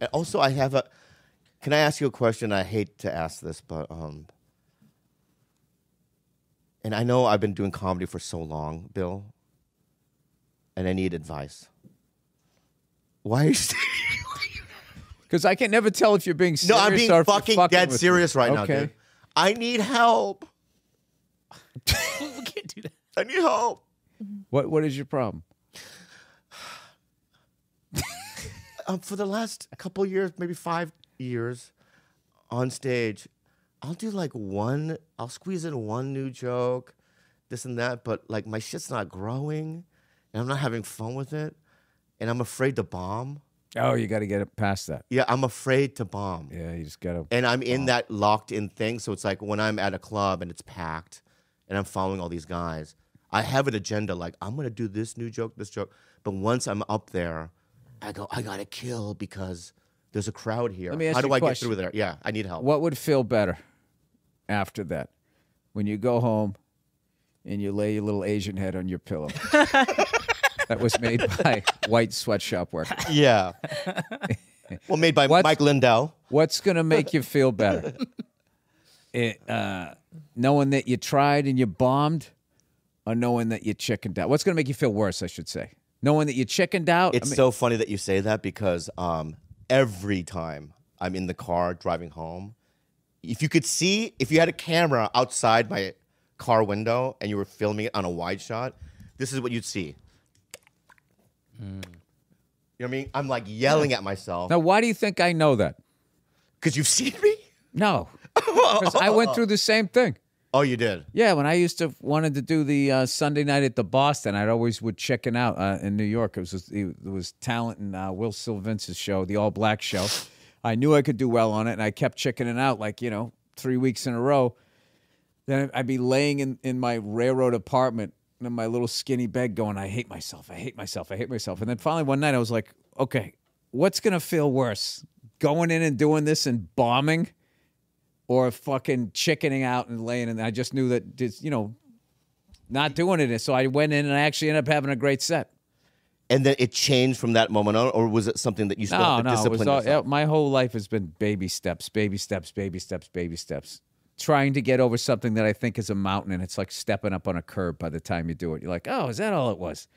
And also, I have a. Can I ask you a question? I hate to ask this, but and I know I've been doing comedy for so long, Bill, and I need advice. Why are you? Because I can never tell if you're being serious. No, I'm being or fucking dead serious right now, Okay. dude. I need help. We can't do that. I need help. What is your problem? For the last couple years, maybe 5 years, on stage, I'll do like I'll squeeze in one new joke, this and that, but like my shit's not growing, and I'm not having fun with it, and I'm afraid to bomb. Oh, you got to get it past that. Yeah, I'm afraid to bomb. Yeah, you just got to. And I'm in that locked in thing, so it's like when I'm at a club and it's packed, and I'm following all these guys, I have an agenda like I'm gonna do this new joke, this joke, but once I'm up there, I go, I gotta kill because there's a crowd here. Let me ask How you do a I get question. through there? Yeah, I need help. What would feel better after that? When you go home and you lay your little Asian head on your pillow that was made by white sweatshop worker. Yeah. Well, made by Mike Lindell. What's going to make you feel better? Knowing that you tried and you bombed, or knowing that you chickened out? What's going to make you feel worse, I should say? Knowing that you chickened out? It's so funny that you say that because every time I'm in the car driving home, if you had a camera outside my car window and you were filming it on a wide shot, this is what you'd see. You know what I mean? I'm like yelling at myself. Now, why do you think I know that? Because you've seen me? No. Because I went through the same thing. Oh, you did? Yeah, when I used to wanted to do the Sunday night at the Boston, I'd always would chicken out in New York. It was talent in Will Sylvince's show, the All Black Show. I knew I could do well on it, and I kept chickening out 3 weeks in a row. Then I'd be laying in my railroad apartment in my little skinny bed going, I hate myself, I hate myself, I hate myself. And then finally one night I was like, okay, what's going to feel worse? Going in and doing this and bombing, or fucking chickening out and laying in? I just knew that, not doing it. So I went in and I actually ended up having a great set. And then it changed from that moment on, or was it something that you still have to discipline yourself? My whole life has been baby steps, baby steps, baby steps, baby steps. Trying to get over something that I think is a mountain, and it's like stepping up on a curb by the time you do it. You're like, oh, is that all it was?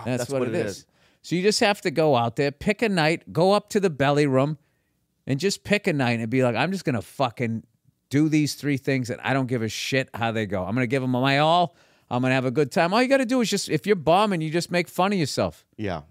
That's what it is. So you just have to go out there, pick a night, go up to the belly room, and just pick a night and be like, I'm just going to fucking do these 3 things, and I don't give a shit how they go. I'm going to give them my all. I'm going to have a good time. All you got to do is just, if you're bombing, you just make fun of yourself. Yeah.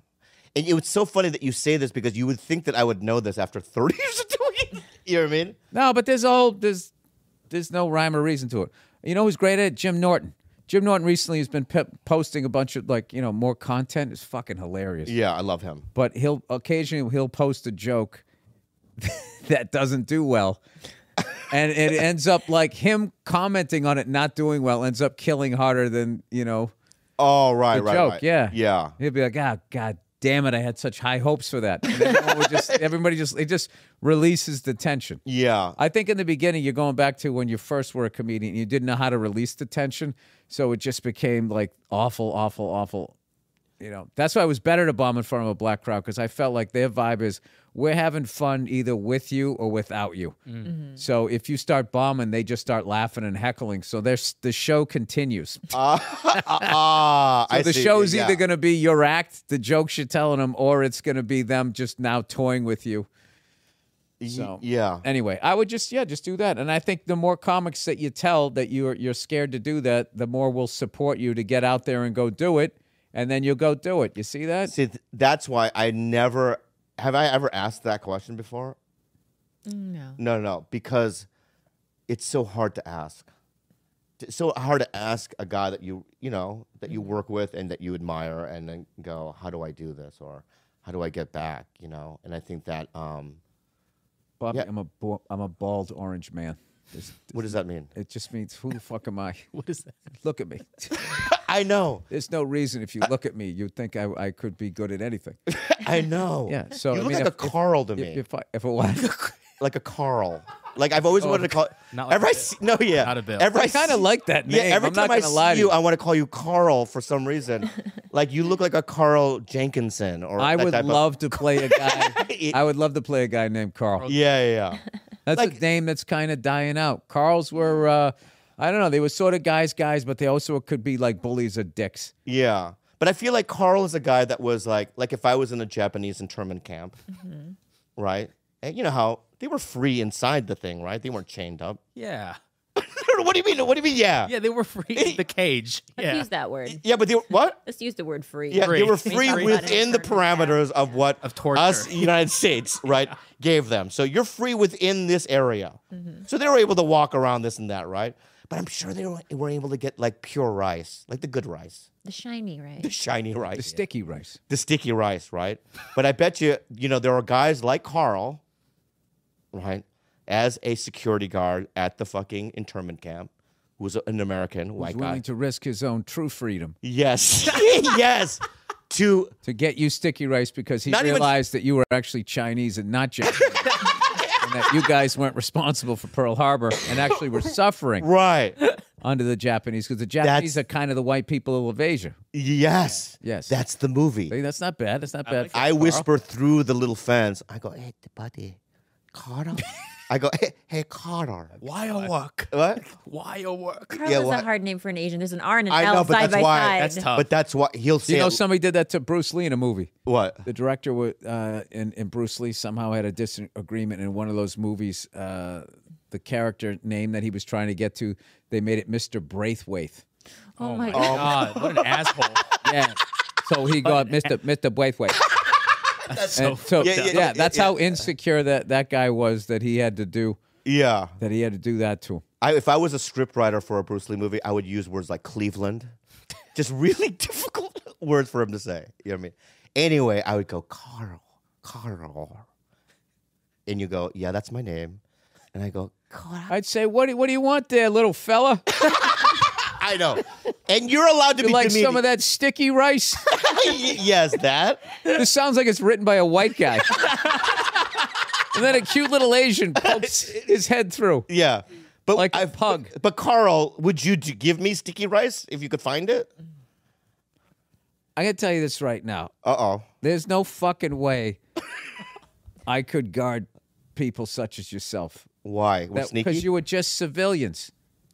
And it's so funny that you say this because you would think that I would know this after 30 years of doing it. You know what I mean? No, but there's no rhyme or reason to it. You know who's great at it? Jim Norton. Jim Norton recently has been posting a bunch of more content. It's fucking hilarious. Yeah, I love him. But he'll occasionally post a joke that doesn't do well. And it ends up like him commenting on it not doing well ends up killing harder than, Oh, right, the right, joke. right. Yeah. Yeah. He'll be like, God damn it, I had such high hopes for that. And everybody just releases the tension. Yeah. I think in the beginning, you're going back to when you first were a comedian, you didn't know how to release the tension. So it just became like awful, awful, awful. That's why it was better to bomb in front of a black crowd, because I felt like their vibe is we're having fun either with you or without you. Mm-hmm. So if you start bombing, they just start laughing and heckling. So the show continues. So the show's either going to be your act, the jokes you're telling them, or it's going to be them just now toying with you. So yeah. Anyway, I would just do that. And I think the more comics that you tell that you're scared to do that, the more we'll support you to get out there and go do it. And then you'll go do it. You see that? See, that's why I never... Have I ever asked that question before? No. No, because it's so hard to ask. It's so hard to ask a guy that you work with and that you admire and then go, how do I do this? Or how do I get back? And I think that... Bobby, yeah. I'm a bald orange man. What does that mean? It just means, who the fuck am I? What is that? Look at me. I know. There's no reason if you look at me, you'd think I could be good at anything. I know. Yeah. So you look like a Carl to me. If a what? Like a Carl. Like I've always wanted to call. Not like Every I a see, no, yeah. Not a Bill. Every I kind of like that name. Yeah, every I'm time not I gonna lie see to you, you. I want to call you Carl for some reason. Like you look like a Carl Jenkinson, or I that would type love to play a guy. I would love to play a guy named Carl. Yeah. That's like- a name that's kind of dying out. Carls were, I don't know, they were sort of guys, but they also could be like bullies or dicks. Yeah. But I feel like Carl is a guy that was like if I was in a Japanese internment camp, right? And you know how they were free inside the thing, right? They weren't chained up. Yeah. What do you mean? What do you mean? Yeah. Yeah, they were free in the cage. Let's Yeah. use that word. Yeah, but they were what? Let's use the word free. Yeah, they were Free. free Free. within the parameters of what Of torture. us United States, right, gave them. So you're free within this area. So they were able to walk around this and that, right? But I'm sure they were able to get like pure rice, like the good rice, The shiny, right? the shiny The rice, sticky rice. the sticky rice, right? But I bet you, there are guys like Carl, right, as a security guard at the fucking internment camp, who was an American white Who's guy. willing to risk his own true freedom Yes, yes, to to get you sticky rice because he Not even- realized that you were actually Chinese and not Japanese. And that you guys weren't responsible for Pearl Harbor and actually were suffering right. under the Japanese because the Japanese are kind of the white people of Asia. Yes. Yes. That's the movie. Hey, that's not bad. That's not bad. for I Carl. whisper through the little fence. I go, hey, buddy, Carter. I go, hey, Carter. Why a work? What? Why a work? Carl Yeah, is what? a hard name for an Asian. There's an R and an I L know, but side that's by why- side. That's tough. But that's what he'll say. You know, somebody did that to Bruce Lee in a movie. What? The director in Bruce Lee somehow had a disagreement in one of those movies. The character name that he was trying to get to, they made it Mr. Braithwaite. Oh my God, what an asshole. Yeah. So he got Mr. Braithwaite. That's And so so Yeah, that's how insecure that guy was that he had to do Yeah. that to him. If I was a script writer for a Bruce Lee movie, I would use words like Cleveland. Just really difficult words for him to say. You know what I mean? Anyway, I would go, Carl. And you go, yeah, that's my name. And I go, Carl. I'd say, what do you want there, little fella? I know. And you're allowed to You be like demeaning. some of that sticky rice? Yes, that. This sounds like it's written by a white guy. And then a cute little Asian pokes his head through. Yeah. But Like a pug. But Carl, would you give me sticky rice if you could find it? I gotta tell you this right now. Uh-oh. There's no fucking way I could guard people such as yourself. Why? We're sneaky? Because you were just civilians.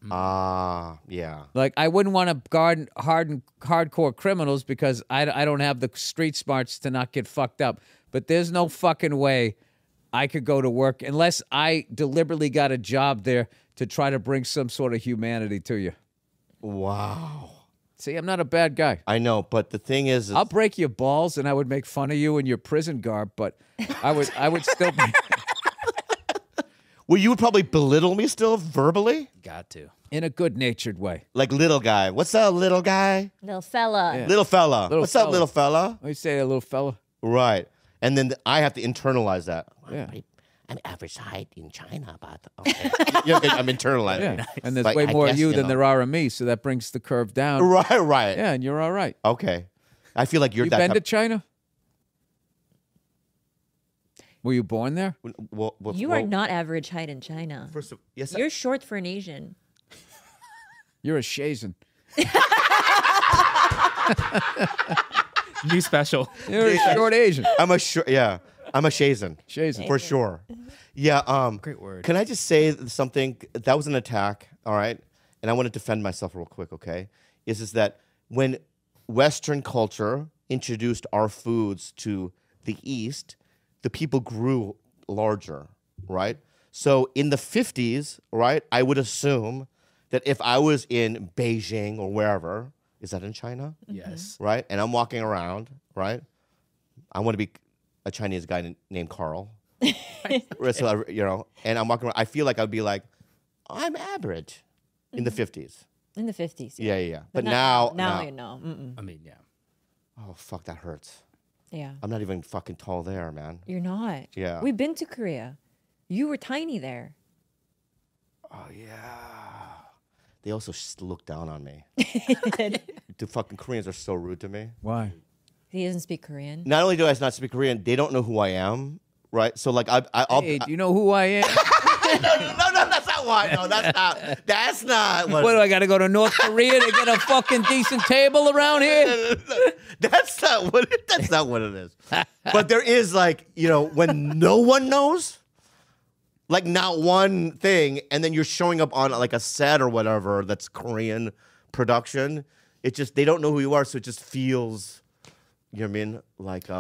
Yeah. Like, I wouldn't want to guard hardcore criminals because I don't have the street smarts to not get fucked up. But there's no fucking way I could go to work unless I deliberately got a job there to try to bring some sort of humanity to you. Wow. See, I'm not a bad guy. I know, but the thing is I'll break your balls and I would make fun of you in your prison garb, but I would still be well, you would probably belittle me still verbally? got to. in a good-natured way. Like little guy. What's up, little guy? Little fella. Yeah. Little fella. Little What's up, fella. little fella? Let me say that, little fella. Right. And then I have to internalize that. Yeah. I'm average height in China, but okay. I'm internalizing. Yeah. And there's But way I more guess, of you than know. there are of me, so that brings the curve down. Right. Yeah, and you're all right. Okay. I feel like you're You that been to type- China? Were you born there? You are not average height in China. First of, yes, You're short for an Asian. You're a Shazan. New special. You're a short Asian. I'm a Shazan. Shazan. For sure. Yeah. Great word. Can I just say something? That was an attack. All right. And I want to defend myself real quick. Okay. Is that when Western culture introduced our foods to the East, the people grew larger, right? So in the 50s, right, I would assume that if I was in Beijing or wherever, is that in China? Yes. Right? And I'm walking around, right? I want to be a Chinese guy named Carl. So, and I'm walking around. I feel like I'd be like, I'm average in the 50s. In the 50s. Yeah. But not now, you know. Mm-mm. I mean, yeah. oh, fuck, that hurts. Yeah. I'm not even fucking tall there, man. You're not. Yeah. We've been to Korea. You were tiny there. Oh, yeah. They also look down on me. The fucking Koreans are so rude to me. Why? He doesn't speak Korean. Not only do I not speak Korean, they don't know who I am, right? So, like, I'll Hey, do you know who I am? No, that's not why. No, that's not what. What do I got to go to North Korea to get a fucking decent table around here? That's not what it is. But there is like, when no one knows, like not one thing, and then you're showing up on like a set or whatever that's Korean production. It just, they don't know who you are, so it just feels, you know what I mean? Like